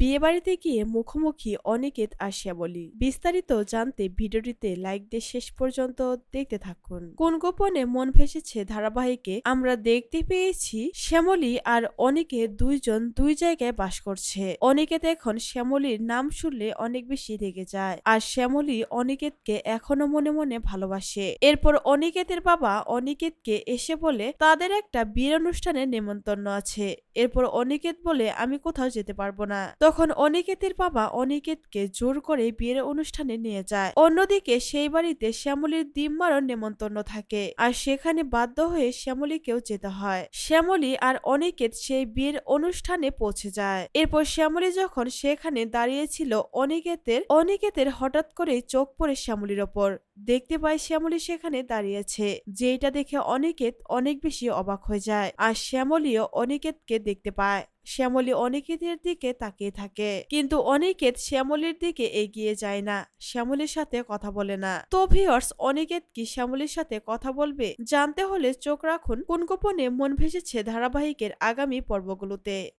বিয়েবাড়িতে গিয়ে মুখোমুখি অনিকেত আর শ্যামলী। বিস্তারিত জানতে ভিডিওটিতে লাইক দিয়ে শেষ পর্যন্ত দেখতে থাকুন। কোন গোপনে মন ভেসেছে ধারাবাহিকে আমরা দেখতে পেয়েছি শ্যামলী আর অনিকেত দুইজন দুই জায়গায় বাস করছে। অনিকেত এখন শ্যামলীর নাম শুনলে অনেক বেশি রেগে যায়, আর শ্যামলী অনিকেতকে এখনো মনে মনে ভালোবাসে। এরপর অনিকেতের বাবা অনিকেতকে এসে বলে তাদের একটা বিয়ের অনুষ্ঠানে নেমন্তন্ন আছে। এরপর অনিকেত বলে আমি কোথাও যেতে পারবো না। তখন অনিকেতের বাবা অনিকেতকে জোর করে বিয়ের অনুষ্ঠানে নিয়ে যায়। অন্যদিকে সেই বাড়িতে শ্যামলীর দিম্মারও নেমন্তন্ন থাকে, আর সেখানে বাধ্য হয়ে শ্যামলীকেও যেতে হয়। শ্যামলী আর অনিকেত সেই বিয়ের অনুষ্ঠানে পৌঁছে যায়। এরপর শ্যামলী যখন সেখানে দাঁড়িয়েছিল অনিকেতের হঠাৎ করে চোখ পড়ে শ্যামলীর ওপর। দেখতে পায় শ্যামলী সেখানে দাঁড়িয়েছে, যেটা দেখে অনিকেত অনেক বেশি অবাক হয়ে যায়। আর শ্যামলীও অনিকেতকে দেখতে পায়। শ্যামলী অনিকেতের দিকে তাকিয়ে থাকে, কিন্তু অনিকেত শ্যামলীর দিকে এগিয়ে যায় না, শ্যামলীর সাথে কথা বলে না। তো ভিউয়ার্স, অনিকেত কি শ্যামলীর সাথে কথা বলবে? জানতে হলে চোখ রাখুন কোন গোপনে মন ভেসেছে ধারাবাহিকের আগামী পর্বগুলোতে।